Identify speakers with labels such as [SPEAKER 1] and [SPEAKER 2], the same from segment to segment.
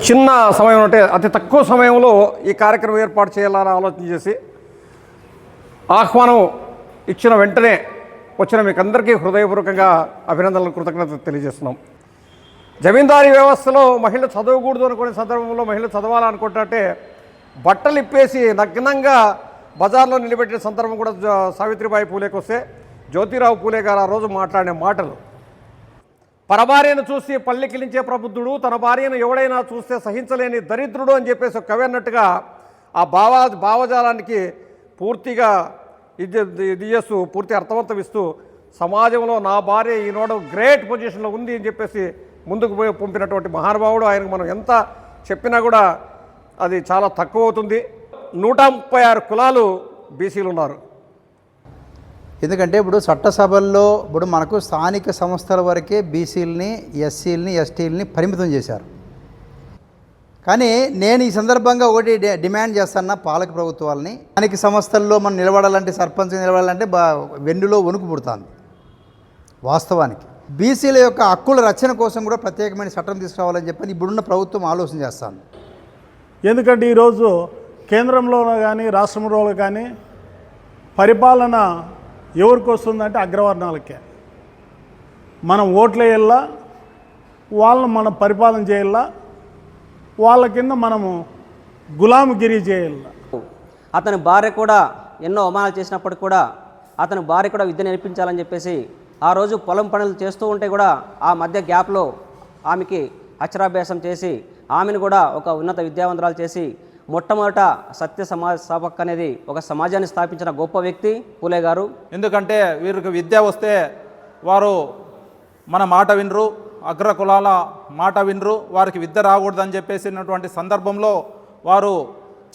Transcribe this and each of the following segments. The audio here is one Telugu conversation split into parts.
[SPEAKER 1] చిన్న సమయం అంటే అతి తక్కువ సమయంలో ఈ కార్యక్రమం ఏర్పాటు చేయాలని ఆలోచన చేసి ఆహ్వానం ఇచ్చిన వెంటనే వచ్చిన మీకు అందరికీ హృదయపూర్వకంగా అభినందనలు, కృతజ్ఞతలు తెలియజేస్తున్నాం. జమీందారీ వ్యవస్థలో మహిళ చదవకూడదు అనుకునే సందర్భంలో మహిళ చదవాలనుకుంటే బట్టలు ఇప్పేసి నగ్నంగా బజార్లో నిలబెట్టిన సందర్భం కూడా సావిత్రిబాయి పూలేకి వస్తే జ్యోతిరావు పూలే గారు ఆ రోజు మాట్లాడిన మాటలు, పరభార్యను చూసి పల్లెకిలించే ప్రబుద్ధుడు తన భార్యను ఎవడైనా చూస్తే సహించలేని దరిద్రుడు అని చెప్పేసి ఒక కవి అన్నట్టుగా ఆ భావజాలానికి పూర్తిగా ఇది చేస్తూ పూర్తి అర్థవంతం ఇస్తూ సమాజంలో నా భార్య ఈనాడు గ్రేట్ పొజిషన్లో ఉంది అని చెప్పేసి ముందుకు పోయి పంపినటువంటి మహానుభావుడు. ఆయనకు మనం ఎంత చెప్పినా కూడా అది చాలా తక్కువ అవుతుంది. 136 కులాలు బీసీలు ఉన్నారు.
[SPEAKER 2] ఎందుకంటే ఇప్పుడు చట్టసభల్లో ఇప్పుడు మనకు స్థానిక సంస్థల వరకే బీసీలని, ఎస్సీలని, ఎస్టీలని పరిమితం చేశారు. కానీ నేను ఈ సందర్భంగా ఒకటి డిమాండ్ చేస్తాను పాలక ప్రభుత్వాలని. స్థానిక సంస్థల్లో మనం నిలబడాలంటే, సర్పంచ్ నిలబడాలంటే వెన్నులో వణుకు పుడుతుంది. వాస్తవానికి బీసీల యొక్క హక్కుల రక్షణ కోసం కూడా ప్రత్యేకమైన చట్టం తీసుకురావాలని చెప్పని ఇప్పుడున్న ప్రభుత్వం ఆలోచన చేస్తాను.
[SPEAKER 3] ఎందుకంటే ఈరోజు కేంద్రంలో కానీ రాష్ట్రంలో కానీ పరిపాలన ఎవరికి వస్తుందంటే అగ్రవర్ణాలకే. మనం ఓట్లు వేయాలా, వాళ్ళని మనం పరిపాలన చేయాలా, వాళ్ళ కింద మనము గులాంగిరి చేయాల.
[SPEAKER 4] అతని భార్య కూడా ఎన్నో అవమానాలు చేసినప్పటికి కూడా అతని భార్య కూడా విద్య నేర్పించాలని చెప్పేసి ఆ రోజు పొలం పనులు చేస్తూ ఉంటే కూడా ఆ మధ్య గ్యాప్లో ఆమెకి అక్షరాభ్యాసం చేసి ఆమెను కూడా ఒక ఉన్నత విద్యావంతురాలు చేసి మొట్టమొదట సత్య సమాజ స్థాపక్ అనేది ఒక సమాజాన్ని స్థాపించిన గొప్ప వ్యక్తి పూలే గారు.
[SPEAKER 5] ఎందుకంటే వీరికి విద్య వస్తే వారు మన మాట వినరు, అగ్ర కులాల మాట వినరు, వారికి విద్య రాకూడదని చెప్పేసినటువంటి సందర్భంలో వారు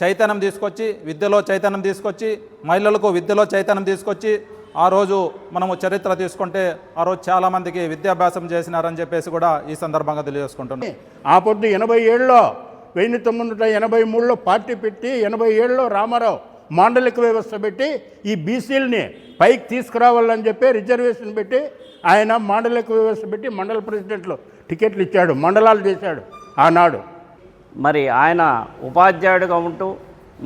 [SPEAKER 5] చైతన్యం తీసుకొచ్చి, విద్యలో చైతన్యం తీసుకొచ్చి, మహిళలకు విద్యలో చైతన్యం తీసుకొచ్చి ఆ రోజు మనము చరిత్ర తీసుకుంటే ఆ రోజు చాలామందికి విద్యాభ్యాసం చేసినారని చెప్పేసి కూడా ఈ సందర్భంగా తెలియజేసుకుంటున్నాం.
[SPEAKER 3] ఆ పొద్దు 87లో 1983లో పార్టీ పెట్టి 87లో రామారావు మాండలిక వ్యవస్థ పెట్టి ఈ బీసీలని పైకి తీసుకురావాలని చెప్పి రిజర్వేషన్ పెట్టి ఆయన మాండలిక వ్యవస్థ పెట్టి మండల ప్రెసిడెంట్లు టికెట్లు ఇచ్చాడు, మండలాలు చేశాడు ఆనాడు.
[SPEAKER 6] మరి ఆయన ఉపాధ్యాయుడిగా ఉంటూ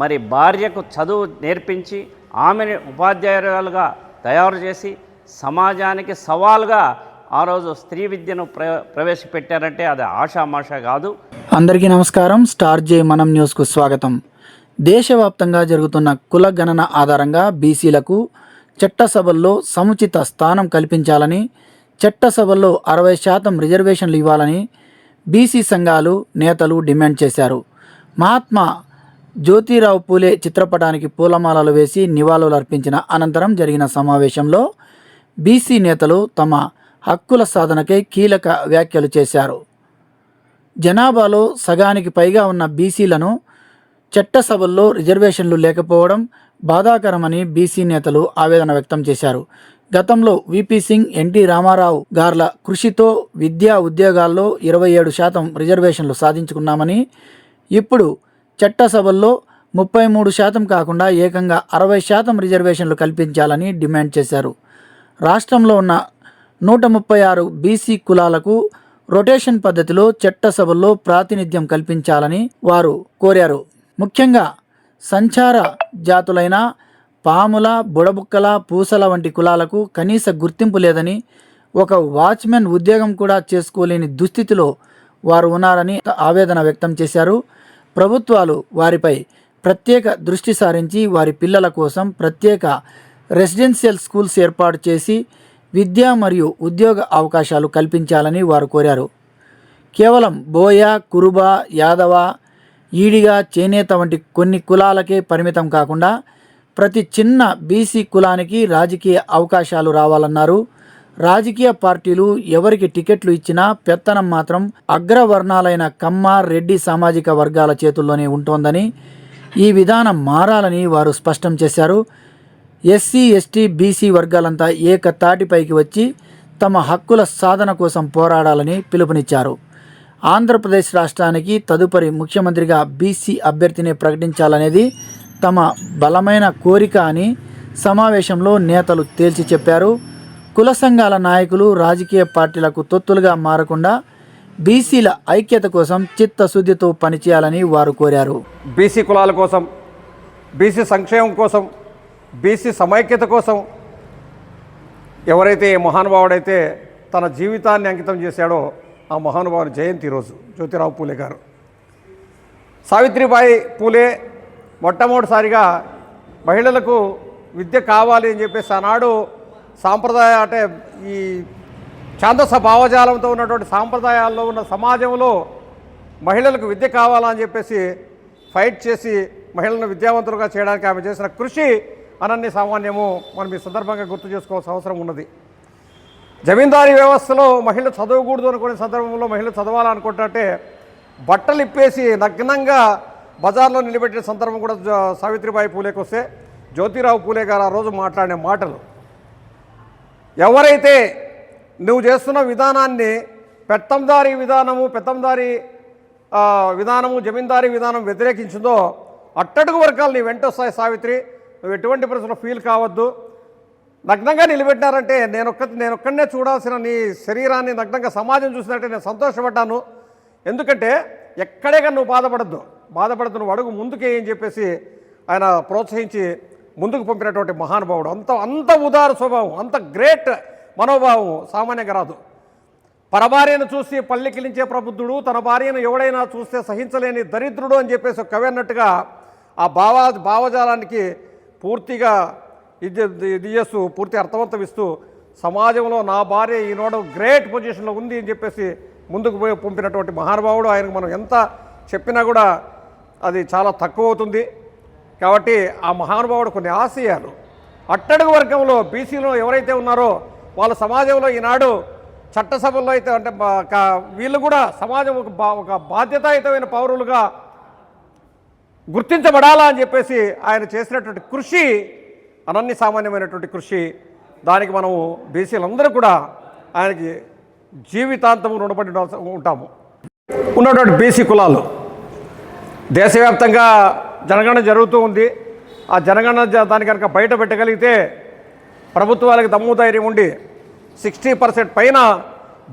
[SPEAKER 6] మరి భార్యకు చదువు నేర్పించి ఆమెని ఉపాధ్యాయురాలుగా తయారు చేసి సమాజానికి సవాల్గా ఆ రోజు స్త్రీ విద్యను ప్రవేశపెట్టారంటే అది ఆషామాషా కాదు.
[SPEAKER 7] అందరికీ నమస్కారం. స్టార్ జే మనం న్యూస్కు స్వాగతం. దేశవ్యాప్తంగా జరుగుతున్న కుల గణన ఆధారంగా బీసీలకు చట్టసభల్లో సముచిత స్థానం కల్పించాలని, చట్టసభల్లో 60% రిజర్వేషన్లు ఇవ్వాలని బీసీ సంఘాలు నేతలు డిమాండ్ చేశారు. మహాత్మా జ్యోతిరావు పూలే చిత్రపటానికి పూలమాలలు వేసి నివాళులు అర్పించిన అనంతరం జరిగిన సమావేశంలో బీసీ నేతలు తమ హక్కుల సాధనకై కీలక వ్యాఖ్యలు చేశారు. జనాభాలో సగానికి పైగా ఉన్న బీసీలను చట్టసభల్లో రిజర్వేషన్లు లేకపోవడం బాధాకరమని బీసీ నేతలు ఆవేదన వ్యక్తం చేశారు. గతంలో విపి సింగ్, ఎన్టీ రామారావు గార్ల కృషితో విద్యా ఉద్యోగాల్లో 27% రిజర్వేషన్లు సాధించుకున్నామని, ఇప్పుడు చట్టసభల్లో 33% కాకుండా ఏకంగా 60% రిజర్వేషన్లు కల్పించాలని డిమాండ్ చేశారు. రాష్ట్రంలో ఉన్న 136 బీసీ కులాలకు రొటేషన్ పద్ధతిలో చట్టసభల్లో ప్రాతినిధ్యం కల్పించాలని వారు కోరారు. ముఖ్యంగా సంచార జాతులైన పాముల, బుడబుక్కల, పూసల వంటి కులాలకు కనీస గుర్తింపు లేదని, ఒక వాచ్మెన్ ఉద్యోగం కూడా చేసుకోలేని దుస్థితిలో వారు ఉన్నారని ఆవేదన వ్యక్తం చేశారు. ప్రభుత్వాలు వారిపై ప్రత్యేక దృష్టి సారించి వారి పిల్లల కోసం ప్రత్యేక రెసిడెన్షియల్ స్కూల్స్ ఏర్పాటు చేసి విద్య మరియు ఉద్యోగ అవకాశాలు కల్పించాలని వారు కోరారు. కేవలం బోయ, కురుబ, యాదవ, ఈడిగ, చేనేత వంటి కొన్ని కులాలకే పరిమితం కాకుండా ప్రతి చిన్న బీసీ కులానికి రాజకీయ అవకాశాలు రావాలన్నారు. రాజకీయ పార్టీలు ఎవరికి టికెట్లు ఇచ్చినా పెత్తనం మాత్రం అగ్రవర్ణాలైన కమ్మ, రెడ్డి సామాజిక వర్గాల చేతుల్లోనే ఉంటోందని, ఈ విధానం మారాలని వారు స్పష్టం చేశారు. ఎస్సీ, ఎస్టీ, బీసీ వర్గాలంతా ఏకతాటిపైకి వచ్చి తమ హక్కుల సాధన కోసం పోరాడాలని పిలుపునిచ్చారు. ఆంధ్రప్రదేశ్ రాష్ట్రానికి తదుపరి ముఖ్యమంత్రిగా బీసీ అభ్యర్థిని ప్రకటించాలనేది తమ బలమైన కోరిక అని సమావేశంలో నేతలు తేల్చి చెప్పారు. కుల సంఘాల నాయకులు రాజకీయ పార్టీలకు తొత్తులుగా మారకుండా బీసీల ఐక్యత కోసం చిత్తశుద్ధితో పనిచేయాలని వారు కోరారు.
[SPEAKER 1] బీసీ కులాల కోసం, బీసీ సంక్షేమం కోసం, బీసీ సమైక్యత కోసం ఎవరైతే మహానుభావుడైతే తన జీవితాన్ని అంకితం చేశాడో ఆ మహానుభావుని జయంతి ఈరోజు జ్యోతిరావు పూలే గారు. సావిత్రిబాయి పూలే మొట్టమొదటిసారిగా మహిళలకు విద్య కావాలి అని చెప్పేసి ఆనాడు సాంప్రదాయ అంటే ఈ ఛాందస భావజాలంతో ఉన్నటువంటి సాంప్రదాయాల్లో ఉన్న సమాజంలో మహిళలకు విద్య కావాలని చెప్పేసి ఫైట్ చేసి మహిళలను విద్యావంతులుగా చేయడానికి ఆమె చేసిన కృషి అనన్య సామాన్యము మనం ఈ సందర్భంగా గుర్తు చేసుకోవాల్సిన అవసరం ఉన్నది. జమీందారీ వ్యవస్థలో మహిళలు చదవకూడదు అనుకునే సందర్భంలో మహిళలు చదవాలనుకుంటే బట్టలు ఇప్పేసి నగ్నంగా బజార్లో నిలబెట్టిన సందర్భం కూడా సావిత్రిబాయి పూలేకి వస్తే జ్యోతిరావు పూలే గారు ఆ రోజు మాట్లాడిన మాటలు, ఎవరైతే నువ్వు చేస్తున్న విధానాన్ని పెత్తందారీ విధానము జమీందారీ విధానం వ్యతిరేకించిందో అట్టడుగు వర్గాలు నీ వెంట వస్తాయి సావిత్రి, నువ్వు ఎటువంటి పరిస్థితుల్లో ఫీల్ కావద్దు. నగ్నంగా నిలబెట్టినారంటే నేనొక్కడనే చూడాల్సిన నీ శరీరాన్ని నగ్నంగా సమాజం చూసినట్టే నేను సంతోషపడ్డాను. ఎందుకంటే ఎక్కడే కానీ నువ్వు బాధపడద్దు, నువ్వు అడుగు ముందుకే అని చెప్పేసి ఆయన ప్రోత్సహించి ముందుకు పంపినటువంటి మహానుభావుడు. అంత ఉదార స్వభావం, అంత గ్రేట్ మనోభావం సామాన్యంగా రాదు. పరభార్యను చూసి పల్లెకిలించే ప్రబుద్ధుడు, తన భార్యను ఎవడైనా చూస్తే సహించలేని దరిద్రుడు అని చెప్పేసి కవి అన్నట్టుగా ఆ భావజాలానికి పూర్తిగా ఇది చేస్తూ పూర్తి అర్థవంతం ఇస్తూ సమాజంలో నా భార్య ఈనాడు గ్రేట్ పొజిషన్లో ఉంది అని చెప్పేసి ముందుకు పోయి పంపినటువంటి మహానుభావుడు. ఆయనకు మనం ఎంత చెప్పినా కూడా అది చాలా తక్కువ అవుతుంది. కాబట్టి ఆ మహానుభావుడు కొన్ని ఆశయాలు అట్టడుగు వర్గంలో బీసీలో ఎవరైతే ఉన్నారో వాళ్ళ సమాజంలో ఈనాడు చట్టసభల్లో అయితే అంటే వీళ్ళు కూడా సమాజం ఒక బాధ్యతాయుతమైన పౌరులుగా గుర్తించబడాలా అని చెప్పేసి ఆయన చేసినటువంటి కృషి అనన్య సామాన్యమైనటువంటి కృషి. దానికి మనము బీసీలందరూ కూడా ఆయనకి జీవితాంతం రుణపడి ఉంటాము. ఉన్నటువంటి బీసీ కులాలు దేశవ్యాప్తంగా జనగణన జరుగుతూ ఉంది. ఆ జనగణన దాన్ని కనుక బయట పెట్టగలిగితే ప్రభుత్వాలకు దమ్ము ధైర్యం ఉండి 60% పైన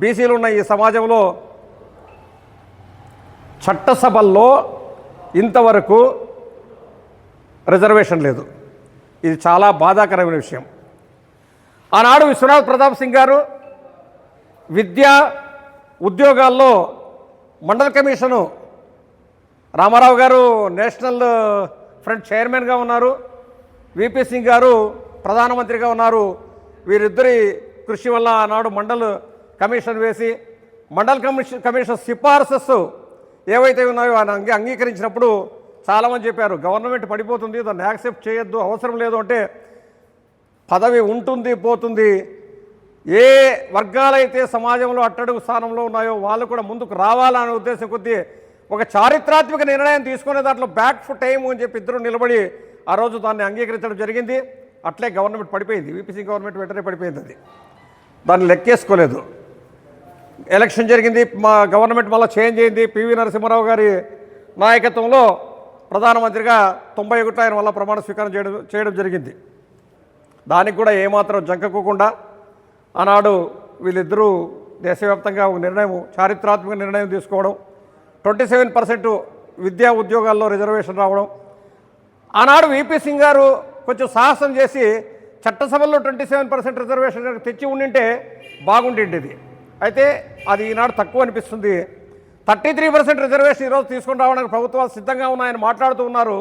[SPEAKER 1] బీసీలు ఉన్న ఈ సమాజంలో చట్టసభల్లో ఇంతవరకు రిజర్వేషన్ లేదు. ఇది చాలా బాధాకరమైన విషయం. ఆనాడు విశ్వనాథ్ ప్రతాప్ సింగ్ గారు విద్యా ఉద్యోగాల్లో మండల్ కమిషను, రామారావు గారు నేషనల్ ఫ్రంట్ చైర్మన్గా ఉన్నారు, విపి సింగ్ గారు ప్రధానమంత్రిగా ఉన్నారు. వీరిద్దరి కృషి వల్ల ఆనాడు మండల్ కమిషన్ వేసి మండల్ కమిషన్ సిఫార్సెస్ ఏవైతే ఉన్నాయో ఆయన అంగీకరించినప్పుడు చాలామంది చెప్పారు గవర్నమెంట్ పడిపోతుంది, దాన్ని యాక్సెప్ట్ చేయొద్దు, అవసరం లేదు. అంటే పదవి ఉంటుంది పోతుంది. ఏ వర్గాలైతే సమాజంలో అట్టడుగు స్థానంలో ఉన్నాయో వాళ్ళు కూడా ముందుకు రావాలనే ఉద్దేశం కొద్దీ ఒక చారిత్రాత్మక నిర్ణయం తీసుకునే దాంట్లో బ్యాక్ ఫుట్ టైం అని చెప్పి ఇద్దరు నిలబడి ఆ రోజు దాన్ని అంగీకరించడం జరిగింది. అట్లే గవర్నమెంట్ పడిపోయింది, విపిసి గవర్నమెంట్ వెంటనే పడిపోయింది. అది దాన్ని లెక్కేసుకోలేదు. ఎలక్షన్ జరిగింది, మా గవర్నమెంట్ మళ్ళీ చేంజ్ అయింది. పివి నరసింహారావు గారి నాయకత్వంలో ప్రధానమంత్రిగా 91 ఆయన వల్ల ప్రమాణ స్వీకారం చేయడం జరిగింది. దానికి కూడా ఏమాత్రం జంకకోకుండా ఆనాడు వీళ్ళిద్దరూ దేశవ్యాప్తంగా ఒక నిర్ణయం, చారిత్రాత్మక నిర్ణయం తీసుకోవడం, 27% విద్యా ఉద్యోగాల్లో రిజర్వేషన్ రావడం. ఆనాడు విపి సింగ్ గారు కొంచెం సాహసం చేసి చట్టసభల్లో 27% రిజర్వేషన్ తెచ్చి ఉండింటే బాగుండేది. అయితే అది ఈనాడు తక్కువ అనిపిస్తుంది. 33% రిజర్వేషన్ ఈరోజు తీసుకుని రావడానికి ప్రభుత్వాలు సిద్ధంగా ఉన్నాయని మాట్లాడుతూ ఉన్నారు.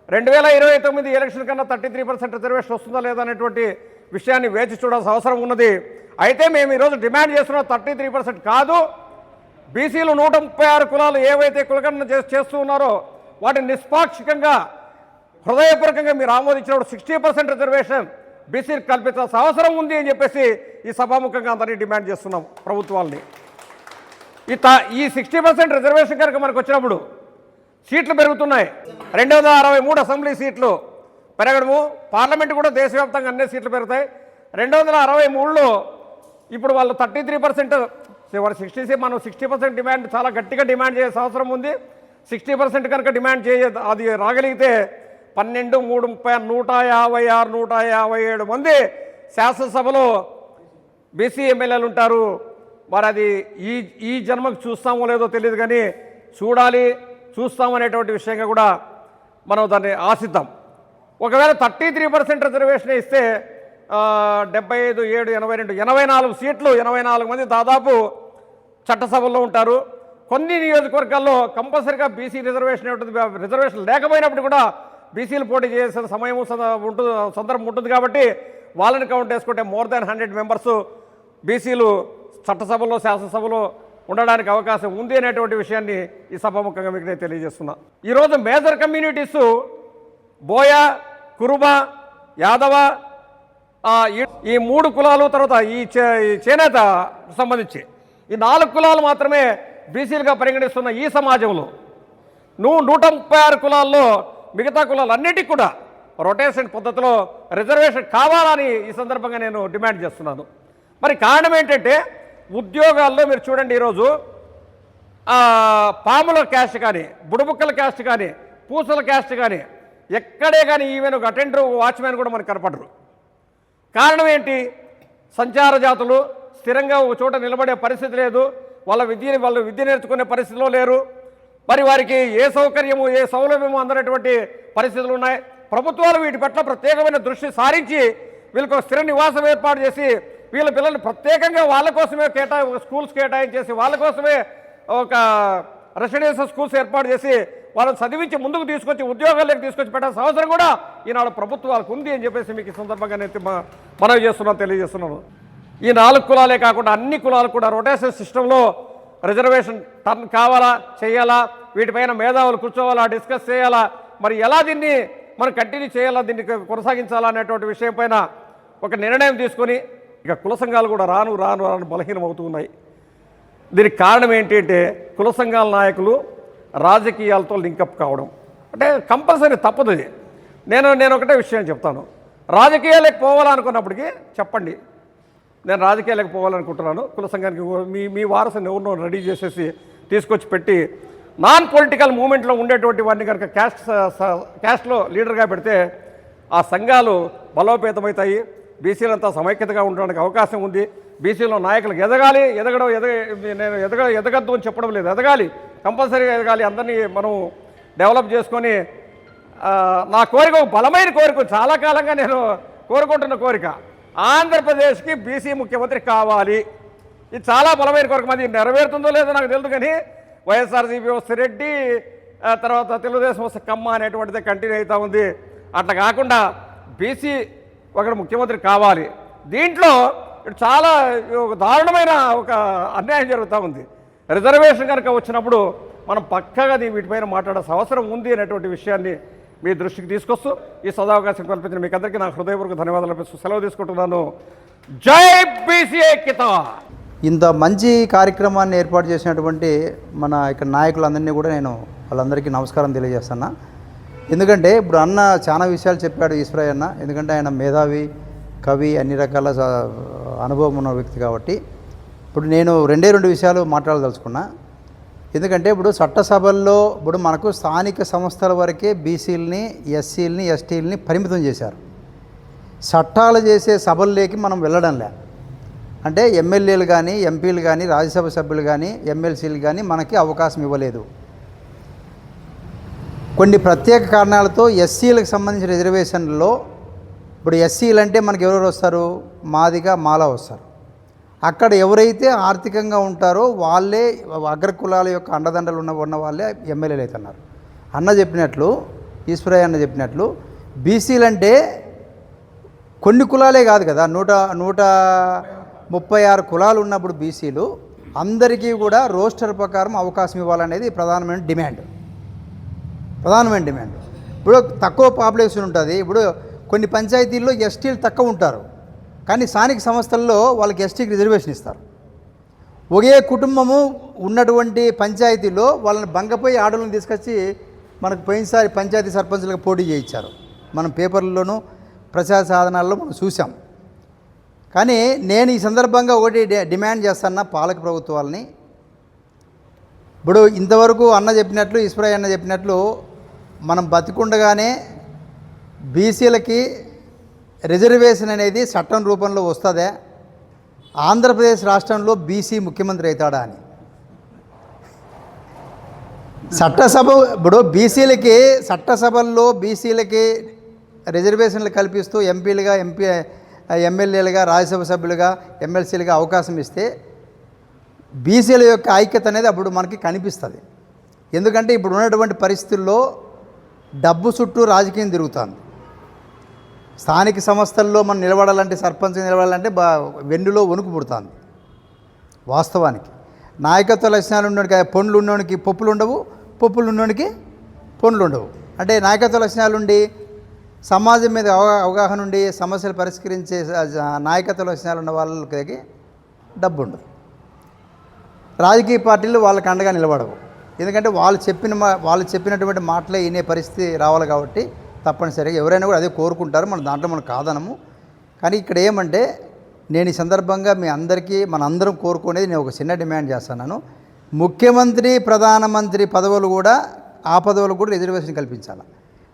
[SPEAKER 1] 2029 ఎలక్షన్ కన్నా 33% రిజర్వేషన్ వస్తుందా లేదా అనేటువంటి విషయాన్ని వేచి చూడాల్సిన అవసరం ఉన్నది. అయితే మేము ఈరోజు డిమాండ్ చేస్తున్నాం 33% కాదు, బీసీలు 136 కులాలు ఏవైతే కులగణన చేస్తూ ఉన్నారో వాటిని నిష్పాక్షికంగా హృదయపూర్వకంగా మీరు ఆమోదించినప్పుడు 60% రిజర్వేషన్ బీసీలకు కల్పించాల్సిన అవసరం ఉంది అని చెప్పేసి ఈ సభాముఖంగా అందరినీ డిమాండ్ చేస్తున్నాం ప్రభుత్వాల్ని. ఈ 60% రిజర్వేషన్ కనుక మనకు వచ్చినప్పుడు సీట్లు పెరుగుతున్నాయి. 263 అసెంబ్లీ సీట్లు పెరగడము, పార్లమెంట్ కూడా దేశవ్యాప్తంగా అన్ని సీట్లు పెరుగుతాయి. 263లో ఇప్పుడు వాళ్ళు 33%, వాళ్ళు 60, మనం 60% డిమాండ్ చాలా గట్టిగా డిమాండ్ చేసే అవసరం ఉంది. 60% కనుక డిమాండ్ అది రాగలిగితే 12, 3, 30, 156, 157 మంది శాసనసభలో బీసీ ఎమ్మెల్యేలు ఉంటారు. మరి అది ఈ జన్మకు చూస్తామో లేదో తెలియదు, కానీ చూస్తామనేటువంటి విషయంగా కూడా మనం దాన్ని ఆశిద్దాం. ఒకవేళ 33% రిజర్వేషన్ ఇస్తే 75, 7, 82, 84 సీట్లు, 84 మంది దాదాపు చట్టసభల్లో ఉంటారు. కొన్ని నియోజకవర్గాల్లో కంపల్సరీగా బీసీ రిజర్వేషన్ ఉంటుంది. రిజర్వేషన్ లేకపోయినప్పుడు కూడా బీసీలు పోటీ చేసిన సమయం సందర్భం ఉంటుంది. కాబట్టి వాళ్ళని కౌంట్ చేసుకుంటే మోర్ దాన్ 100 మెంబర్స్ బీసీలు చట్టసభలో శాసనసభలో ఉండడానికి అవకాశం ఉంది అనేటువంటి విషయాన్ని ఈ సభాముఖంగా మీకు నేను తెలియజేస్తున్నా. ఈరోజు మేజర్ కమ్యూనిటీస్ బోయ, కురుబ, యాదవ, ఈ 3 కులాలు, తర్వాత ఈ చేనేత సంబంధించి ఈ 4 కులాలు మాత్రమే బీసీలుగా పరిగణిస్తున్న ఈ సమాజంలో 136 కులాల్లో మిగతా కులాలన్నిటికీ కూడా రొటేషన్ పద్ధతిలో రిజర్వేషన్ కావాలని ఈ సందర్భంగా నేను డిమాండ్ చేస్తున్నాను. మరి కారణం ఏంటంటే ఉద్యోగాల్లో మీరు చూడండి, ఈరోజు పాముల క్యాస్ట్ కానీ, బుడుబుక్కల క్యాస్ట్ కానీ, పూసల క్యాస్ట్ కానీ ఎక్కడే కానీ ఈవెన్ ఒక అటెండర్, వాచ్మ్యాన్ కూడా మనకు కనపడరు. కారణం ఏంటి? సంచార జాతులు స్థిరంగా ఒక చోట నిలబడే పరిస్థితి లేదు, వాళ్ళు విద్య నేర్చుకునే పరిస్థితిలో లేరు. మరి వారికి ఏ సౌకర్యము ఏ సౌలభ్యము అందనటువంటి పరిస్థితులు ఉన్నాయి. ప్రభుత్వాలు వీటి పట్ల ప్రత్యేకమైన దృష్టి సారించి వీళ్ళకు స్థిర నివాసం ఏర్పాటు చేసి వీళ్ళ పిల్లల్ని ప్రత్యేకంగా వాళ్ళ కోసమే స్కూల్స్ కేటాయించేసి వాళ్ళ కోసమే ఒక రెసిడెన్షియల్ స్కూల్స్ ఏర్పాటు చేసి వాళ్ళని చదివించి ముందుకు తీసుకొచ్చి ఉద్యోగాలకు తీసుకొచ్చి పెట్టాల్సిన అవసరం కూడా ఈనాడు ప్రభుత్వాలకు ఉంది అని చెప్పేసి మీకు ఈ సందర్భంగా నేను మనవి తెలియజేస్తున్నాను. ఈ 4 కులాలే కాకుండా అన్ని కులాలు కూడా రొటేషన్ సిస్టంలో రిజర్వేషన్ టర్న్ కావాలా, చేయాలా, వీటిపైన మేధావులు కూర్చోవాలా, డిస్కస్ చేయాలా, మరి ఎలా దీన్ని మనం కంటిన్యూ చేయాలా, దీన్ని కొనసాగించాలా అనేటువంటి విషయం పైన ఒక నిర్ణయం తీసుకొని ఇక కుల సంఘాలు కూడా రాను బలహీనం అవుతూ ఉన్నాయి. దీనికి కారణం ఏంటి అంటే కుల సంఘాల నాయకులు రాజకీయాలతో లింకప్ కావడం అంటే కంపల్సరీ తప్పదు. ఇది నేను ఒకటే విషయం చెప్తాను. రాజకీయాలకు పోవాలనుకున్నప్పటికీ చెప్పండి, నేను రాజకీయాలకు పోవాలనుకుంటున్నాను, కుల సంఘానికి మీ వారసుని ఎవరినో రెడీ చేసేసి తీసుకొచ్చి పెట్టి నాన్ పొలిటికల్ మూమెంట్లో ఉండేటువంటి వాడిని కనుక క్యాస్ట్లో లీడర్గా పెడితే ఆ సంఘాలు బలోపేతమవుతాయి, బీసీలంతా సమైక్యతగా ఉండడానికి అవకాశం ఉంది. బీసీలో నాయకులకు నేను ఎదగద్దు అని చెప్పడం లేదు, ఎదగాలి, కంపల్సరీగా ఎదగాలి. అందరినీ మనం డెవలప్ చేసుకొని నా కోరిక బలమైన కోరిక, చాలా కాలంగా నేను కోరుకుంటున్న కోరిక, ఆంధ్రప్రదేశ్కి బీసీ ముఖ్యమంత్రి కావాలి. ఇది చాలా బలమైన కోరిక. మరి నెరవేరుతుందో లేదో నాకు తెలియదు, కానీ వైఎస్ఆర్సీపీ వస్తే రెడ్డి, తర్వాత తెలుగుదేశం వస్తే కమ్మ అనేటువంటిది కంటిన్యూ అవుతూ ఉంది. అట్లా కాకుండా బీసీ ఒకటి ముఖ్యమంత్రి కావాలి. దీంట్లో చాలా దారుణమైన ఒక అన్యాయం జరుగుతూ ఉంది. రిజర్వేషన్ కనుక వచ్చినప్పుడు మనం పక్కగా వీటిపైన మాట్లాడాల్సిన అవసరం ఉంది అనేటువంటి విషయాన్ని మీ దృష్టికి తీసుకొస్తూ ఈ సదావకాశం కల్పించిన మీకు అందరికీ నా హృదయపూర్వక ధన్యవాదాలు అర్పిస్తూ సెలవు తీసుకుంటున్నాను. జై బీసీ ఐక్యత.
[SPEAKER 2] ఇంత మంచి కార్యక్రమాన్ని ఏర్పాటు చేసినటువంటి మన ఇక్కడ నాయకులందరినీ కూడా నేను వాళ్ళందరికీ నమస్కారం తెలియజేస్తున్నా. ఎందుకంటే ఇప్పుడు అన్న చాలా విషయాలు చెప్పాడు ఈశ్వరయ్య అన్న. ఎందుకంటే ఆయన మేధావి, కవి, అన్ని రకాల అనుభవం ఉన్న వ్యక్తి కాబట్టి ఇప్పుడు నేను 2 విషయాలు మాట్లాడదలుచుకున్నా. ఎందుకంటే ఇప్పుడు చట్టసభల్లో ఇప్పుడు మనకు స్థానిక సంస్థల వరకే బీసీలని, ఎస్సీలని, ఎస్టీలని పరిమితం చేశారు. చట్టాలు చేసే సభల్లోకి మనం వెళ్ళడంలే. అంటే ఎమ్మెల్యేలు కానీ, ఎంపీలు కానీ, రాజ్యసభ సభ్యులు కానీ, ఎమ్మెల్సీలు కానీ మనకి అవకాశం ఇవ్వలేదు. కొన్ని ప్రత్యేక కారణాలతో ఎస్సీలకు సంబంధించిన రిజర్వేషన్లలో ఇప్పుడు ఎస్సీలు అంటే మనకు ఎవరెవరు వస్తారు? మాదిగా, మాలా వస్తారు. అక్కడ ఎవరైతే ఆర్థికంగా ఉంటారో వాళ్ళే అగ్రకులాల యొక్క అండదండలు ఉన్న వాళ్ళే ఎమ్మెల్యేలు అవుతున్నారు. అన్న చెప్పినట్లు, ఈశ్వరయ్య అన్న చెప్పినట్లు బీసీలు అంటే కొన్ని కులాలే కాదు కదా, 136 కులాలు ఉన్నప్పుడు బీసీలు అందరికీ కూడా రోస్టర్ ప్రకారం అవకాశం ఇవ్వాలనేది ప్రధానమైన డిమాండ్. ఇప్పుడు తక్కువ పాపులేషన్ ఉంటుంది. ఇప్పుడు కొన్ని పంచాయతీల్లో ఎస్టీలు తక్కువ ఉంటారు, కానీ స్థానిక సంస్థల్లో వాళ్ళకి ఎస్టీకి రిజర్వేషన్ ఇస్తారు. ఒకే కుటుంబము ఉన్నటువంటి పంచాయతీలో వాళ్ళని బంగపోయి ఆడలను తీసుకొచ్చి మనకు పోయినసారి పంచాయతీ సర్పంచులకు పోటీ చేయించారు. మనం పేపర్లలోనూ ప్రచార సాధనాల్లో మనం చూసాం. కానీ నేను ఈ సందర్భంగా ఒకటి డిమాండ్ చేస్తున్నా పాలక ప్రభుత్వాలని. ఇప్పుడు ఇంతవరకు అన్న చెప్పినట్లు, ఈశ్వరయ్య అన్న చెప్పినట్లు మనం బతికుండగానే బీసీలకి రిజర్వేషన్ అనేది చట్టం రూపంలో వస్తుందా? ఆంధ్రప్రదేశ్ రాష్ట్రంలో బీసీ ముఖ్యమంత్రి అవుతాడా అని. చట్టసభ ఇప్పుడు బీసీలకి చట్టసభల్లో బీసీలకి రిజర్వేషన్లు కల్పిస్తూ ఎంపీలుగా ఎమ్మెల్యేలుగా రాజ్యసభ సభ్యులుగా ఎమ్మెల్సీలుగా అవకాశం ఇస్తే బీసీల యొక్క ఐక్యత అనేది అప్పుడు మనకి కనిపిస్తుంది. ఎందుకంటే ఇప్పుడు ఉన్నటువంటి పరిస్థితుల్లో డబ్బు చుట్టూ రాజకీయం తిరుగుతుంది. స్థానిక సంస్థల్లో మనం నిలబడాలంటే, సర్పంచ్ నిలబడాలంటే వెన్నులో వణుకు పుడుతుంది. వాస్తవానికి నాయకత్వ లక్షణాలు ఉన్నోడికి పనులు ఉన్నోడికి పప్పులు ఉండవు, పప్పులు ఉన్నోడికి పనులు ఉండవు. అంటే నాయకత్వ లక్షణాలు ఉండి సమాజం మీద అవగాహన ఉండి సమస్యలు పరిష్కరించే నాయకత్వ లక్షణాలు ఉన్న వాళ్ళకి డబ్బు ఉండదు. రాజకీయ పార్టీలు వాళ్ళకి అండగా నిలబడవు. ఎందుకంటే వాళ్ళు చెప్పినటువంటి మాటలే వినే పరిస్థితి రావాలి కాబట్టి తప్పనిసరిగా ఎవరైనా కూడా అదే కోరుకుంటారు. మన దాంట్లో మనం కాదనము. కానీ ఇక్కడ ఏమంటే నేను ఈ సందర్భంగా మీ అందరికీ మనందరం కోరుకునేది నేను ఒక చిన్న డిమాండ్ చేస్తున్నాను. ముఖ్యమంత్రి ప్రధానమంత్రి పదవులు కూడా ఆ పదవులు కూడా రిజర్వేషన్ కల్పించాలి.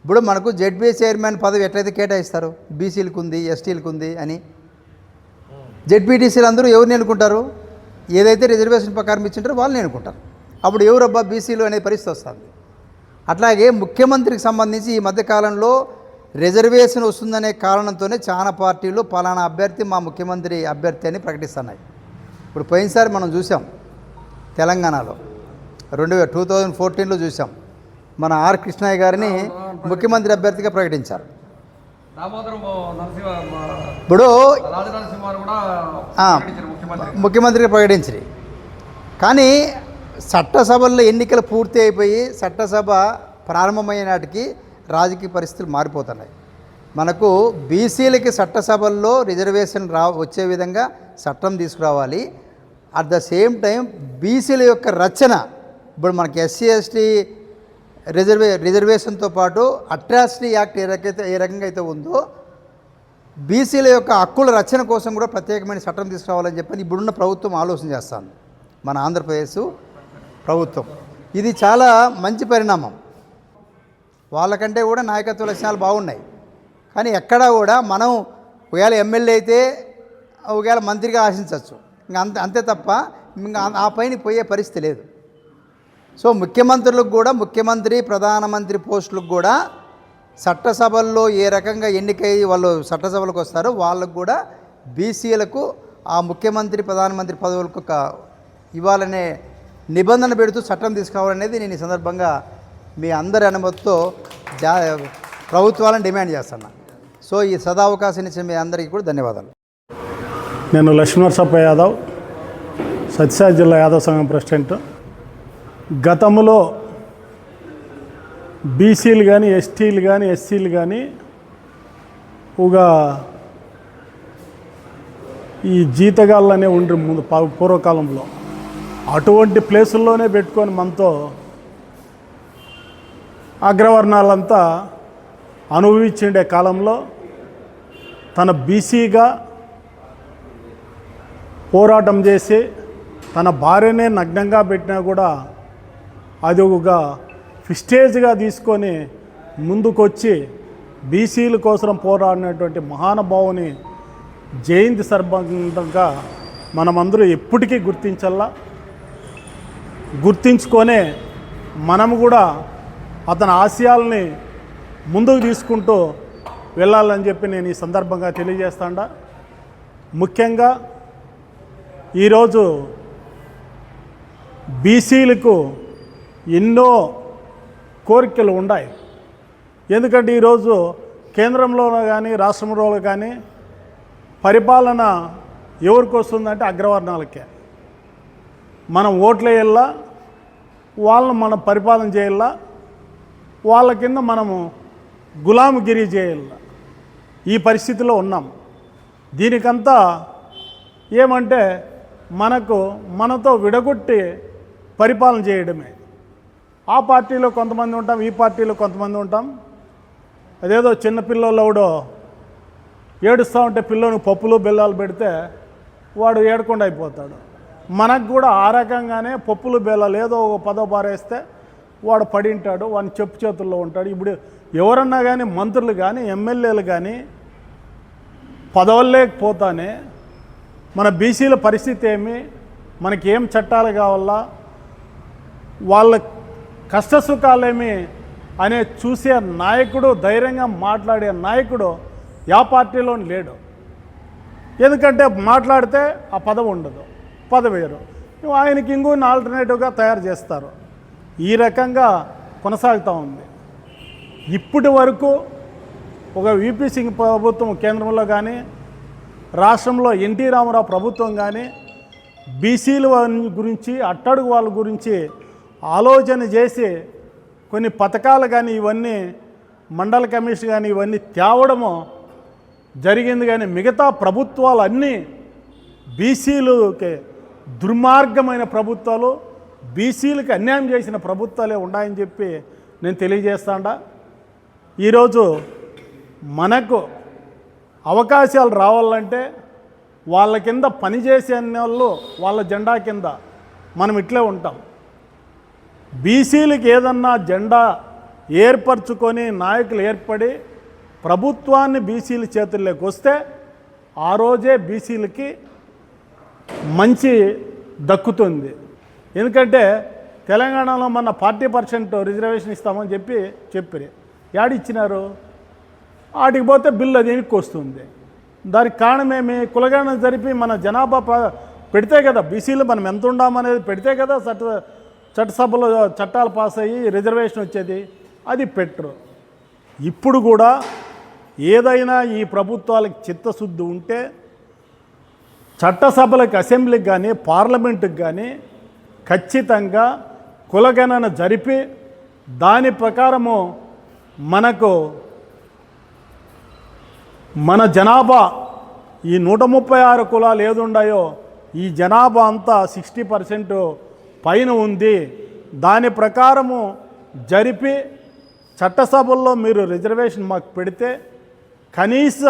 [SPEAKER 2] ఇప్పుడు మనకు జెడ్పీ చైర్మన్ పదవి ఎట్లయితే కేటాయిస్తారు, బీసీలకు ఉంది, ఎస్టీలకు ఉంది అని, జెడ్పీటీసీలు అందరూ ఎవరిని ఎన్నుకుంటారు? ఏదైతే రిజర్వేషన్ ప్రకారం ఇచ్చింటారో వాళ్ళని ఎన్నుకుంటారు. అప్పుడు ఎవరబ్బా బీసీలు అనే పరిస్థితి వస్తుంది. అట్లాగే ముఖ్యమంత్రికి సంబంధించి ఈ మధ్యకాలంలో రిజర్వేషన్ వస్తుందనే కారణంతోనే చాలా పార్టీలు పలానా అభ్యర్థి మా ముఖ్యమంత్రి అభ్యర్థి అని ప్రకటిస్తున్నాయి. ఇప్పుడు పోయినసారి మనం చూసాం తెలంగాణలో 2014లో చూసాం. మన ఆర్ కృష్ణయ్య గారిని ముఖ్యమంత్రి అభ్యర్థిగా ప్రకటించారు. ఇప్పుడు ముఖ్యమంత్రిగా ప్రకటించారు. కానీ చట్టసభల్లో ఎన్నికలు పూర్తి అయిపోయి చట్టసభ ప్రారంభమయ్యే నాటికి రాజకీయ పరిస్థితులు మారిపోతున్నాయి. మనకు బీసీలకి చట్టసభల్లో రిజర్వేషన్ వచ్చే విధంగా చట్టం తీసుకురావాలి. అట్ ద సేమ్ టైం బీసీల యొక్క రచన, ఇప్పుడు మనకి ఎస్సీ ఎస్టీ రిజర్వేషన్తో పాటు అట్రాసిటీ యాక్ట్ ఏ రకంగా అయితే ఉందో బీసీల యొక్క హక్కుల రచన కోసం కూడా ప్రత్యేకమైన చట్టం తీసుకురావాలని చెప్పని ఇప్పుడున్న ప్రభుత్వం ఆలోచన చేస్తాను. మన ఆంధ్రప్రదేశ్ ప్రభుత్వం ఇది చాలా మంచి పరిణామం. వాళ్ళకంటే కూడా నాయకత్వ లక్షణాలు బాగున్నాయి. కానీ ఎక్కడా కూడా మనం ఒకవేళ ఎమ్మెల్యే అయితే ఒకవేళ మంత్రిగా ఆశించవచ్చు, ఇంకా అంతే తప్ప ఇంకా ఆ పైన పోయే పరిస్థితి లేదు. సో ముఖ్యమంత్రులకు కూడా, ముఖ్యమంత్రి ప్రధానమంత్రి పోస్టులకు కూడా చట్టసభల్లో ఏ రకంగా ఎన్నికయ్యి వాళ్ళు చట్టసభలకు వస్తారో వాళ్ళకు కూడా బీసీలకు ఆ ముఖ్యమంత్రి ప్రధానమంత్రి పదవులకు ఇవ్వాలనే నిబంధన పెడుతూ చట్టం తీసుకురావాలనేది నేను ఈ సందర్భంగా మీ అందరి అనుమతితో ప్రభుత్వాలను డిమాండ్ చేస్తున్నా. సో ఈ సదావకాశం ఇచ్చిన మీ అందరికీ కూడా ధన్యవాదాలు.
[SPEAKER 8] నేను లక్ష్మీనరసప్ప యాదవ్, సత్యసాయి జిల్లా యాదవ్ సంఘం ప్రెసిడెంట్. గతంలో బీసీలు కానీ ఎస్టీలు కానీ ఎస్సీలు కానీ ఈ జీతగాళ్ళనే ఉండ్రి ముందు పూర్వకాలంలో అటువంటి ప్లేసుల్లోనే పెట్టుకొని మనతో అగ్రవర్ణాలంతా అనుభవించిండే కాలంలో తన బీసీగా పోరాటం చేసి తన భార్యనే నగ్నంగా పెట్టినా కూడా అది ఒక ఫిస్టేజ్గా తీసుకొని ముందుకొచ్చి బీసీల కోసం పోరాడినటువంటి మహానుభావుని జయంతి సందర్భంగా మనమందరూ ఎప్పటికీ గుర్తించుకొనే మనం కూడా అతని ఆశయాల్ని ముందుకు తీసుకుంటూ వెళ్ళాలని చెప్పి నేను ఈ సందర్భంగా తెలియజేస్తాను. ముఖ్యంగా ఈరోజు బీసీలకు ఎన్నో కోరికలు ఉన్నాయి. ఎందుకంటే ఈరోజు కేంద్రంలో కానీ రాష్ట్రంలో కానీ పరిపాలన ఎవరికి వస్తుందంటే అగ్రవర్ణాలకే. మనం ఓట్లు వేయాలా, వాళ్ళని మనం పరిపాలన చేయాలా, వాళ్ళ కింద మనము గులామగిరి చేయాల. ఈ పరిస్థితిలో ఉన్నాం. దీనికంతా ఏమంటే మనతో విడగొట్టి పరిపాలన చేయడమే. ఆ పార్టీలో కొంతమంది ఉంటాం, ఈ పార్టీలో కొంతమంది ఉంటాం. అదేదో చిన్నపిల్లలు ఏడుస్తూ ఉంటే పిల్లోనికి పప్పులు బెల్లాలు పెడితే వాడు ఏడకుండా అయిపోతాడు. మనకు కూడా ఆ రకంగానే పప్పులు బెల్లాలు ఏదో ఒక పదో బారేస్తే వాడు పడింటాడు, వాని చెప్పు చేతుల్లో ఉంటాడు. ఇప్పుడు ఎవరన్నా కానీ మంత్రులు కానీ ఎమ్మెల్యేలు కానీ పదవులు లేకపోతానే మన బీసీల పరిస్థితి ఏమి, మనకేం చట్టాలు కావాలా, వాళ్ళ కష్టసుఖాలేమి అనే చూసే నాయకుడు, ధైర్యంగా మాట్లాడే నాయకుడు యా పార్టీలో లేడు. ఎందుకంటే మాట్లాడితే ఆ పదవి ఉండదు, పదవి వేరు, ఆయనకి ఇంకొన్ని ఆల్టర్నేటివ్గా తయారు చేస్తారు. ఈ రకంగా కొనసాగుతూ ఉంది. ఇప్పటి వరకు ఒక విపి సింగ్ ప్రభుత్వం కేంద్రంలో కానీ, రాష్ట్రంలో ఎన్టీ రామారావు ప్రభుత్వం కానీ బీసీల గురించి, అట్టడుగు వాళ్ళ గురించి ఆలోచన చేసి కొన్ని పథకాలు కానీ ఇవన్నీ మండల కమిషన్ కానీ ఇవన్నీ తేవడము జరిగింది. కానీ మిగతా ప్రభుత్వాలు అన్నీ బీసీలకి దుర్మార్గమైన ప్రభుత్వాలు, బీసీలకు అన్యాయం చేసిన ప్రభుత్వాలే ఉన్నాయని చెప్పి నేను తెలియజేస్తాడా. ఈరోజు మనకు అవకాశాలు రావాలంటే వాళ్ళ కింద పనిచేసే వాళ్ళు వాళ్ళ జెండా కింద మనం ఇట్లే ఉంటాం. బీసీలకు ఏదన్నా జెండా ఏర్పరచుకొని నాయకులు ఏర్పడి ప్రభుత్వాన్ని బీసీల చేతుల్లోకి వస్తే ఆ రోజే బీసీలకి మంచి దక్కుతుంది. ఎందుకంటే తెలంగాణలో మన 40% రిజర్వేషన్ ఇస్తామని చెప్పి యాడిచ్చినారు, వాటికి పోతే బిల్లు అది వెనక్కి వస్తుంది. దానికి కారణమేమి, కులగణన జరిపి మన జనాభా పెడితే కదా బీసీలు మనం ఎంత ఉండామనేది పెడితే కదా చట్టసభలో చట్టాలు పాస్ అయ్యి రిజర్వేషన్ వచ్చేది. అది పెట్టరు. ఇప్పుడు కూడా ఏదైనా ఈ ప్రభుత్వాలకు చిత్తశుద్ధి ఉంటే చట్టసభలకు, అసెంబ్లీకి కానీ పార్లమెంటుకి కానీ ఖచ్చితంగా కులగణన జరిపి దాని ప్రకారము మనకు మన జనాభా ఈ 136 కులాలు ఏది ఉన్నాయో ఈ జనాభా అంతా 60% పైన ఉంది. దాని ప్రకారము జరిపి చట్టసభల్లో మీరు రిజర్వేషన్ మాకు పెడితే కనీస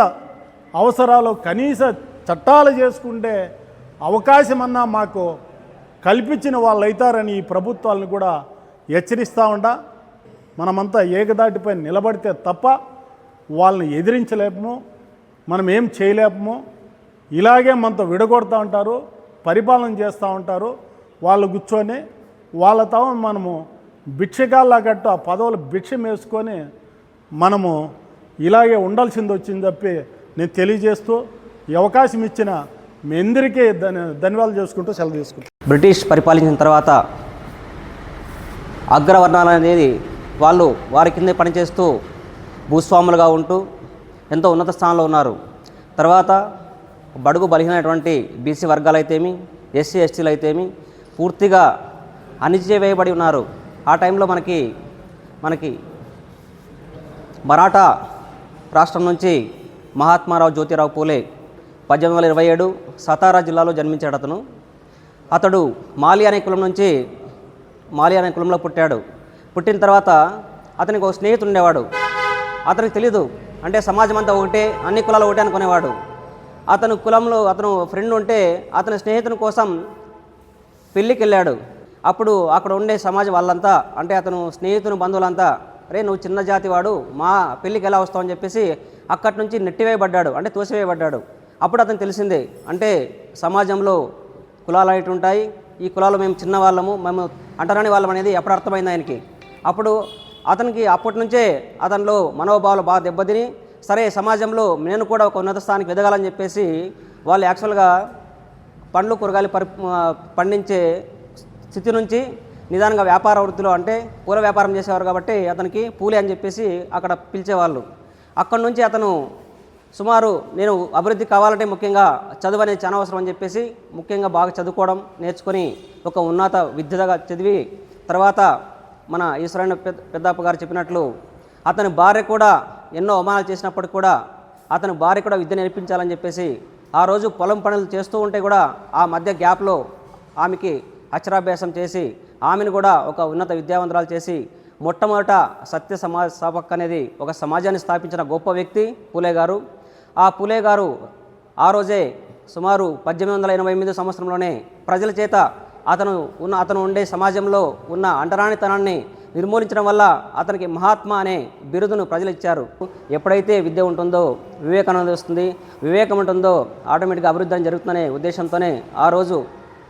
[SPEAKER 8] అవసరాలు, కనీస చట్టాలు చేసుకుంటే అవకాశమన్నా మాకు కల్పించిన వాళ్ళు అవుతారని ఈ ప్రభుత్వాలను కూడా హెచ్చరిస్తూ ఉంటా. మనమంతా ఏకదాటిపై నిలబడితే తప్ప వాళ్ళని ఎదిరించలేము, మనం ఏం చేయలేము. ఇలాగే మనతో విడగొడతా ఉంటారు, పరిపాలన చేస్తూ ఉంటారు. వాళ్ళు కూర్చొని వాళ్ళతో మనము భిక్షగాళ్ళగట్టు ఆ పదవులు భిక్షం వేసుకొని మనము ఇలాగే ఉండాల్సింది వచ్చింది తప్పి నేను తెలియజేస్తూ ఈ అవకాశం ఇచ్చిన మీ అందరికీ ధన్యవాదాలు చేసుకుంటూ సెలవు తీసుకుంటాను.
[SPEAKER 4] బ్రిటిష్ పరిపాలించిన తర్వాత అగ్రవర్ణాలు అనేది వాళ్ళు వారి కిందే పనిచేస్తూ భూస్వాములుగా ఉంటూ ఎంతో ఉన్నత స్థానంలో ఉన్నారు. తర్వాత బడుగు బలహీనటువంటి బీసీ వర్గాలు అయితేమి, ఎస్సీ ఎస్టీలు అయితేమి పూర్తిగా అణిచివేయబడి ఉన్నారు. ఆ టైంలో మనకి మరాఠా రాష్ట్రం నుంచి మహాత్మారావు జ్యోతిరావు పూలే 1827 సతారా జిల్లాలో జన్మించాడు. అతడు మాలి అనే కులంలో పుట్టాడు. పుట్టిన తర్వాత అతనికి ఒక స్నేహితుడు ఉండేవాడు. అతనికి తెలీదు, అంటే సమాజం అంతా ఒకటే, అన్ని కులాలు ఒకటే అనుకునేవాడు. అతను ఫ్రెండ్ ఉంటే అతని స్నేహితుని కోసం పెళ్ళికి వెళ్ళాడు. అప్పుడు అక్కడ ఉండే సమాజం వాళ్ళంతా, అంటే అతను స్నేహితుని బంధువులంతా, అరే నువ్వు చిన్న జాతి వాడు, మా పెళ్ళికి ఎలా వస్తావు అని చెప్పేసి అక్కడి నుంచి నెట్టివేయబడ్డాడు, అంటే తోసివేయబడ్డాడు. అప్పుడు అతను తెలిసిందే, అంటే సమాజంలో కులాలు అనేవి ఉంటాయి, ఈ కులాలు మేము చిన్నవాళ్ళము, మేము అంటరాని వాళ్ళం అనేది ఎప్పుడు అర్థమైంది ఆయనకి. అప్పుడు అతనికి అప్పటి నుంచే అతనిలో మనోభావాలు బాగా దెబ్బతిని, సరే సమాజంలో నేను కూడా ఒక ఉన్నత స్థానానికి ఎదగాలని చెప్పేసి వాళ్ళు యాక్చువల్గా పండ్లు కూరగాయలు పండించే స్థితి నుంచి నిదానంగా వ్యాపార వృత్తిలో, అంటే పూల వ్యాపారం చేసేవారు కాబట్టి అతనికి పూలే అని చెప్పేసి అక్కడ పిలిచేవాళ్ళు. అక్కడి నుంచి అతను సుమారు నేను అభివృద్ధి కావాలంటే ముఖ్యంగా చదువు అనేది చాలా అవసరం అని చెప్పేసి ముఖ్యంగా బాగా చదువుకోవడం నేర్చుకొని ఒక ఉన్నత విద్యగా చదివి తర్వాత మన ఈశ్వరయ్య పెద్దప్ప గారు చెప్పినట్లు అతని భార్య కూడా ఎన్నో అవమానాలు చేసినప్పటికి కూడా అతని భార్య కూడా విద్య నేర్పించాలని చెప్పేసి ఆ రోజు పొలం పనులు చేస్తూ ఉంటే కూడా ఆ మధ్య గ్యాప్లో ఆమెకి అక్షరాభ్యాసం చేసి ఆమెను కూడా ఒక ఉన్నత విద్యావంతురాలు చేసి మొట్టమొదట సత్య సమాజ స్థాపక్ అనేది ఒక సమాజాన్ని స్థాపించిన గొప్ప వ్యక్తి పూలే గారు. ఆ పూలే గారు ఆ రోజే సుమారు 1888 సంవత్సరంలోనే ప్రజల చేత అతను ఉండే సమాజంలో ఉన్న అంటరానితనాన్ని నిర్మూలించడం వల్ల అతనికి మహాత్మా అనే బిరుదును ప్రజలు ఇచ్చారు. ఎప్పుడైతే విద్య ఉంటుందో వివేకం అనేది వస్తుంది, వివేకం ఉంటుందో ఆటోమేటిక్గా అభివృద్ధి అని జరుగుతుందనే ఉద్దేశంతోనే ఆ రోజు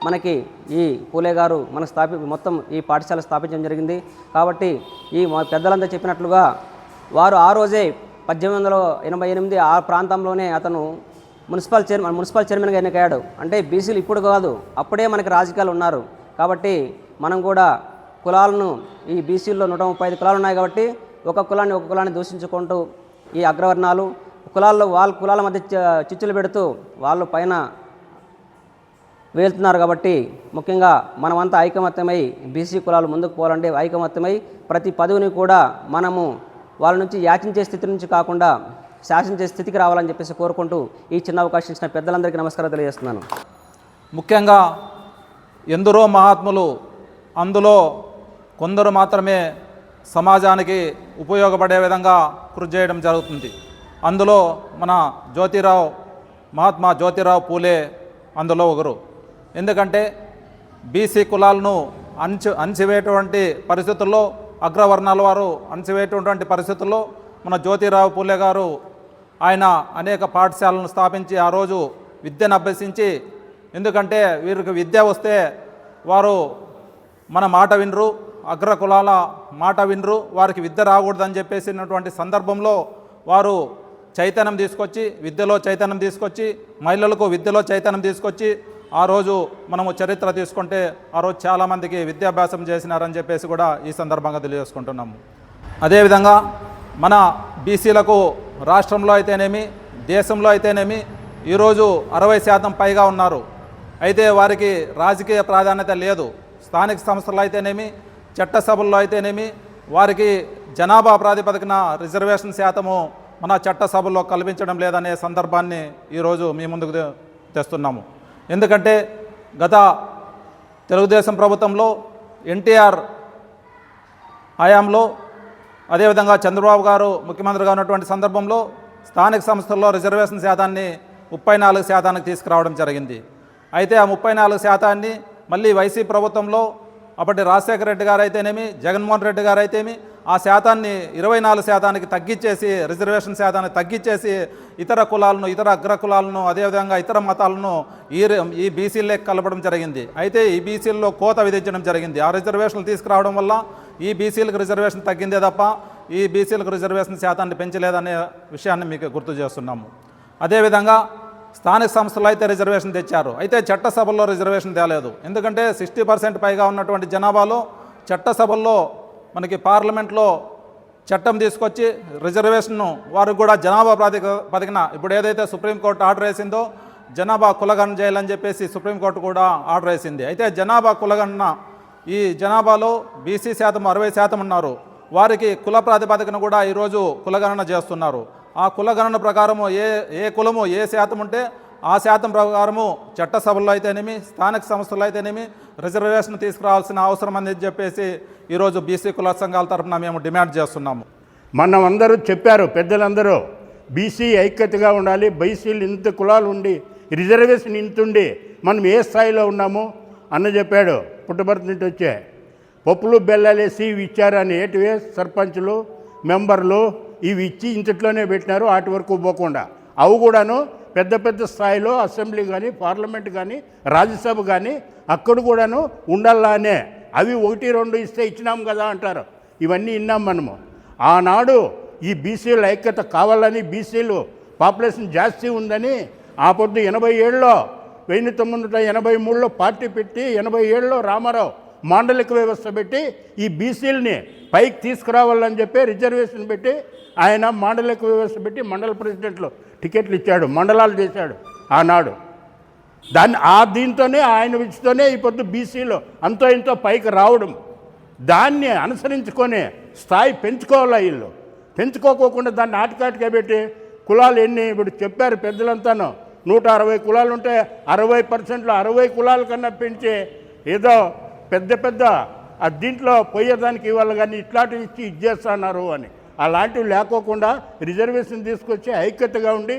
[SPEAKER 4] మనకి ఈ పూలే గారు మొత్తం ఈ పాఠశాల స్థాపించడం జరిగింది. కాబట్టి ఈ పెద్దలంతా చెప్పినట్లుగా వారు ఆ రోజే 1888 ఆ ప్రాంతంలోనే అతను మున్సిపల్ చైర్మన్గా ఎన్నికయ్యాడు. అంటే బీసీలు ఇప్పుడు కాదు, అప్పుడే మనకి రాజకీయాలు ఉన్నారు. కాబట్టి మనం కూడా కులాలను ఈ బీసీల్లో 135 కులాలు ఉన్నాయి కాబట్టి ఒక కులాన్ని దూషించుకుంటూ ఈ అగ్రవర్ణాలు వాళ్ళ కులాల మధ్య చిచ్చులు పెడుతూ వాళ్ళ పైన వెళ్తున్నారు. కాబట్టి ముఖ్యంగా మనమంతా ఐకమత్యమై బీసీ కులాలు ముందుకు పోవాలంటే ఐకమత్యమై ప్రతి పదవిని కూడా మనము వాళ్ళ నుంచి యాచించే స్థితి నుంచి కాకుండా శాసించే స్థితికి రావాలని చెప్పేసి కోరుకుంటూ ఈ చిన్న అవకాశం ఇచ్చిన పెద్దలందరికీ నమస్కారం తెలియజేస్తున్నాను.
[SPEAKER 5] ముఖ్యంగా ఎందరో మహాత్ములు, అందులో కొందరు మాత్రమే సమాజానికి ఉపయోగపడే విధంగా కృషి చేయడం జరుగుతుంది. అందులో మన మహాత్మా జ్యోతిరావు పూలే అందులో ఒకరు. ఎందుకంటే బీసీ కులాలను అణచివేటువంటి పరిస్థితుల్లో, అగ్రవర్ణాల వారు అణచివేటువంటి పరిస్థితుల్లో మన జ్యోతిరావు పూలే గారు ఆయన అనేక పాఠశాలను స్థాపించి ఆ రోజు విద్యను అభ్యసించి, ఎందుకంటే వీరికి విద్య వస్తే వారు మన మాట వినరు, అగ్ర కులాల మాట వినరు, వారికి విద్య రాకూడదని చెప్పేసినటువంటి సందర్భంలో వారు చైతన్యం తీసుకొచ్చి, విద్యలో చైతన్యం తీసుకొచ్చి, మహిళలకు విద్యలో చైతన్యం తీసుకొచ్చి ఆ రోజు మనము చరిత్ర తీసుకుంటే ఆ రోజు చాలామందికి విద్యాభ్యాసం చేసినారని చెప్పేసి కూడా ఈ సందర్భంగా తెలియజేసుకుంటున్నాము. అదేవిధంగా మన బీసీలకు రాష్ట్రంలో అయితేనేమి, దేశంలో అయితేనేమి ఈరోజు 60% పైగా ఉన్నారు. అయితే వారికి రాజకీయ ప్రాధాన్యత లేదు. స్థానిక సంస్థలు అయితేనేమి, చట్టసభల్లో అయితేనేమి వారికి జనాభా ప్రాతిపదికన రిజర్వేషన్ శాతము మన చట్టసభల్లో కల్పించడం లేదనే సందర్భాన్ని ఈరోజు మీ ముందుకు తెస్తున్నాము. ఎందుకంటే గత తెలుగుదేశం ప్రభుత్వంలో ఎన్టీఆర్ హయాంలో, అదేవిధంగా చంద్రబాబు గారు ముఖ్యమంత్రిగా ఉన్నటువంటి సందర్భంలో స్థానిక సంస్థల్లో రిజర్వేషన్ శాతాన్ని 34% తీసుకురావడం జరిగింది. అయితే ఆ 34% మళ్ళీ వైసీపీ ప్రభుత్వంలో అప్పటి రాజశేఖర రెడ్డి గారు అయితేనేమి, జగన్మోహన్ రెడ్డి గారు అయితేమి ఆ శాతాన్ని 24% తగ్గించేసి, రిజర్వేషన్ శాతాన్ని తగ్గించేసి ఇతర కులాలను, ఇతర అగ్ర కులాలను, అదేవిధంగా ఇతర మతాలను ఈ బీసీలకి కలపడం జరిగింది. అయితే ఈ బీసీల్లో కోత విధించడం జరిగింది. ఆ రిజర్వేషన్లు తీసుకురావడం వల్ల ఈ బీసీలకు రిజర్వేషన్ తగ్గిందే తప్ప ఈ బీసీలకు రిజర్వేషన్ శాతాన్ని పెంచలేదనే విషయాన్ని మీకు గుర్తు చేస్తున్నాము. అదేవిధంగా స్థానిక సంస్థలు అయితే రిజర్వేషన్ తెచ్చారు, అయితే చట్టసభల్లో రిజర్వేషన్ తేలేదు. ఎందుకంటే 60% పైగా ఉన్నటువంటి జనాభాలో చట్టసభల్లో మనకి పార్లమెంట్లో చట్టం తీసుకొచ్చి రిజర్వేషన్ను వారికి కూడా జనాభా ప్రాతిపదికన ఇప్పుడు ఏదైతే సుప్రీంకోర్టు ఆర్డర్ వేసిందో జనాభా కులగణన చేయాలని చెప్పేసి సుప్రీంకోర్టు కూడా ఆర్డర్ వేసింది. అయితే జనాభా కులగణన, ఈ జనాభాలో బీసీ శాతం 60% ఉన్నారు. వారికి కుల ప్రాతిపదికన కూడా ఈరోజు కులగణన చేస్తున్నారు. ఆ కులగణన ప్రకారము ఏ కులము ఏ శాతం ఉంటే ఆ శాతం ప్రకారము చట్టసభల్లో అయితేనేమి, స్థానిక సంస్థల్లో అయితేనేమి రిజర్వేషన్ తీసుకురావాల్సిన అవసరం అని చెప్పేసి ఈరోజు బీసీ కుల సంఘాల తరఫున మేము డిమాండ్ చేస్తున్నాము.
[SPEAKER 3] మనం అందరూ చెప్పారు, పెద్దలందరూ బీసీ ఐక్యతగా ఉండాలి, బీసీలు ఇంత కులాలు ఉండి రిజర్వేషన్ ఇంతుండి మనం ఏ స్థాయిలో ఉన్నాము అన్న చెప్పాడు. పుట్టబర్తి నుండి వచ్చే పప్పులు బెల్లాలేసి ఇవి ఇచ్చారని ఏటివే సర్పంచులు, మెంబర్లు ఇవి ఇచ్చి ఇంతట్లోనే పెట్టినారు, వాటి వరకు పోకుండా. అవి కూడాను పెద్ద పెద్ద స్థాయిలో అసెంబ్లీ కానీ, పార్లమెంట్ కానీ, రాజ్యసభ కానీ అక్కడ కూడాను ఉండాలనే, అవి 1-2 ఇస్తే ఇచ్చినాం కదా అంటారు. ఇవన్నీ విన్నాం మనము. ఆనాడు ఈ బీసీల ఐక్యత కావాలని, బీసీలు పాపులేషన్ జాస్తి ఉందని ఆ పొద్దు 87లో 1983లో పార్టీ పెట్టి 87లో రామారావు మాండలిక వ్యవస్థ పెట్టి ఈ బీసీలని పైకి తీసుకురావాలని చెప్పి రిజర్వేషన్ పెట్టి ఆయన మాండలిక వ్యవస్థ పెట్టి మండల ప్రెసిడెంట్లు టికెట్లు ఇచ్చాడు, మండలాలు చేశాడు ఆనాడు. దీంతోనే ఆయన విచ్చితోనే ఈ పొద్దు బీసీలో అంతో ఇంతో పైకి రావడం. దాన్ని అనుసరించుకొని స్థాయి పెంచుకోవాలా వీళ్ళు. పెంచుకోకుండా దాన్ని ఆటకాటిగా పెట్టి కులాలు ఎన్ని ఇప్పుడు చెప్పారు పెద్దలంతాను, 160 కులాలు ఉంటే 60%లో 60 కులాల కన్నా పెంచి ఏదో పెద్ద పెద్ద దీంట్లో పోయేదానికి ఇవ్వాలి కానీ ఇట్లాంటివి ఇచ్చి ఇచ్చేస్తున్నారు అని. అలాంటివి లేకోకుండా రిజర్వేషన్ తీసుకొచ్చి ఐక్యతగా ఉండి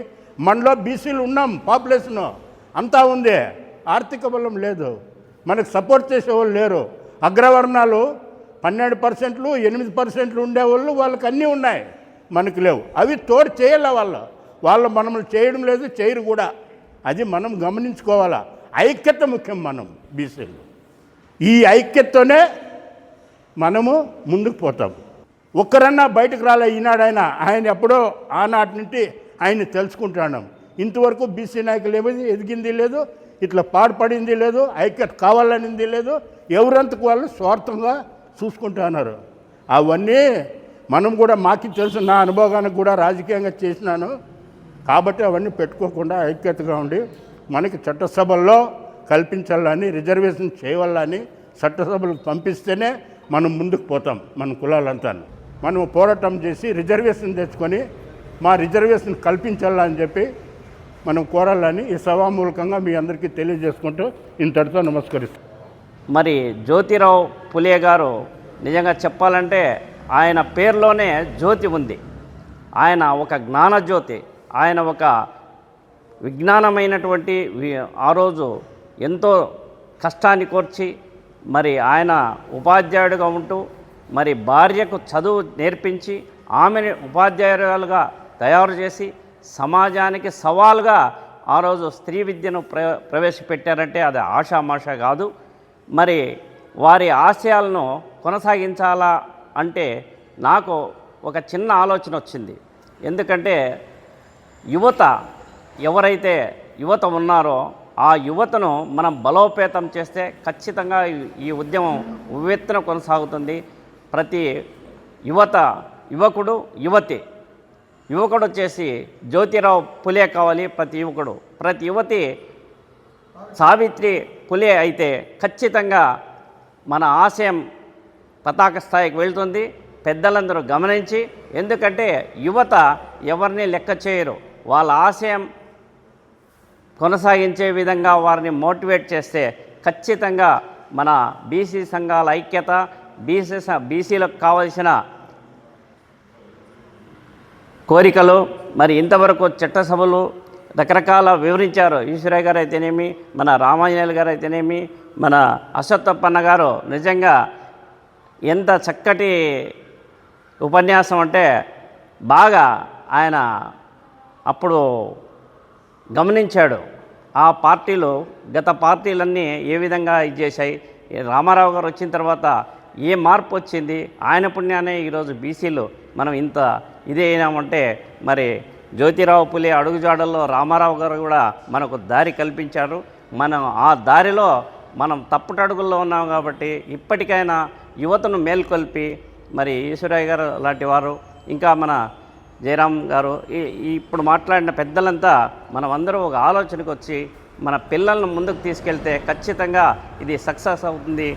[SPEAKER 3] మనలో బీసీలు ఉన్నాం, పాపులేషను అంతా ఉంది, ఆర్థిక బలం లేదు, మనకు సపోర్ట్ చేసేవాళ్ళు లేరు. అగ్రవర్ణాలు 12%, 8% ఉండేవాళ్ళు వాళ్ళకి అన్నీ ఉన్నాయి, మనకు లేవు. అవి తోడు చేయాల వాళ్ళు మనల్ని చేయడం లేదు, చేయరు కూడా. అది మనం గమనించుకోవాలా. ఐక్యత ముఖ్యం. మనం బీసీలు ఈ ఐక్యతతోనే మనము ముందుకు పోతాం. ఒక్కరన్నా బయటకు రాలే ఈనాడు. ఆయన ఎప్పుడో ఆనాటి నుండి ఆయన తెలుసుకుంటున్నాం. ఇంతవరకు బీసీ నాయకులు ఏమీ ఎదిగింది లేదు, ఇట్లా పాడుపడింది లేదు, ఐక్యత కావాలనింది లేదు. ఎవరంతకు వాళ్ళు స్వార్థంగా చూసుకుంటున్నారు. అవన్నీ మనం కూడా మాకు తెలుసు, నా అనుభవానికి కూడా రాజకీయంగా చేసినాను కాబట్టి అవన్నీ పెట్టుకోకుండా ఐక్యతగా ఉండి మనకి చట్టసభల్లో కల్పించాలని, రిజర్వేషన్ చేయాలని, చట్టసభలకు పంపిస్తేనే మనం ముందుకు పోతాం. మన కులాలంతా మనం పోరాటం చేసి రిజర్వేషన్ తెచ్చుకొని మా రిజర్వేషన్ కల్పించాలని చెప్పి మనం కోరాలని ఈ సభామూలకంగా మీ అందరికీ తెలియజేసుకుంటూ ఇంతటితో నమస్కరిస్తాం.
[SPEAKER 6] మరి జ్యోతిరావు పులే గారు నిజంగా చెప్పాలంటే ఆయన పేరులోనే జ్యోతి ఉంది. ఆయన ఒక జ్ఞానజ్యోతి, ఆయన ఒక విజ్ఞానమైనటువంటి ఆ రోజు ఎంతో కష్టాన్ని కోర్చి మరి ఆయన ఉపాధ్యాయుడిగా ఉంటూ మరి భార్యకు చదువు నేర్పించి ఆమెను ఉపాధ్యాయురాలుగా తయారు చేసి సమాజానికి సవాలుగా ఆ రోజు స్త్రీ విద్యను ప్రవేశపెట్టారంటే అది ఆషామాషా కాదు. మరి వారి ఆశయాలను కొనసాగించాలా అంటే నాకు ఒక చిన్న ఆలోచన వచ్చింది. ఎందుకంటే ఎవరైతే యువత ఉన్నారో ఆ యువతను మనం బలోపేతం చేస్తే ఖచ్చితంగా ఈ ఉద్యమం ఉవ్వెత్తున కొనసాగుతుంది. ప్రతి యువకుడు వచ్చేసి జ్యోతిరావు పులే కావాలి. ప్రతి యువతి సావిత్రి పులే అయితే ఖచ్చితంగా మన ఆశయం పతాక స్థాయికి వెళ్తుంది. పెద్దలందరూ గమనించి, ఎందుకంటే యువత ఎవరిని లెక్క చేయరు. వాళ్ళ ఆశయం కొనసాగించే విధంగా వారిని మోటివేట్ చేస్తే ఖచ్చితంగా మన బీసీ సంఘాల ఐక్యత, బీసీలకు కావలసిన కోరికలు మరి ఇంతవరకు చట్టసభలు రకరకాల వివరించారు. ఈశ్వరయ్య గారు అయితేనేమి, మన రామాంజనేయులు గారు అయితేనేమి, మన అశ్వత్థప్పన్న గారు నిజంగా ఎంత చక్కటి ఉపన్యాసం అంటే బాగా ఆయన అప్పుడు గమనించాడు. ఆ పార్టీలు గత పార్టీలన్నీ ఏ విధంగా ఇది చేశాయి, రామారావు గారు వచ్చిన తర్వాత ఏ మార్పు వచ్చింది, ఆయన పుణ్యానే ఈరోజు బీసీలు మనం ఇంత ఇదే అయినామంటే మరి జ్యోతిరావు పులే అడుగుజాడల్లో రామారావు గారు కూడా మనకు దారి కల్పించారు. మనం ఆ దారిలో మనం తప్పుటడుగుల్లో ఉన్నాం కాబట్టి ఇప్పటికైనా యువతను మేల్కొల్పి మరి ఈశ్వరయ్య గారు లాంటి వారు, ఇంకా మన జయరాం గారు, ఇప్పుడు మాట్లాడిన పెద్దలంతా మనం అందరూ ఒక ఆలోచనకు వచ్చి మన పిల్లలను ముందుకు తీసుకెళ్తే ఖచ్చితంగా ఇది సక్సెస్ అవుతుంది.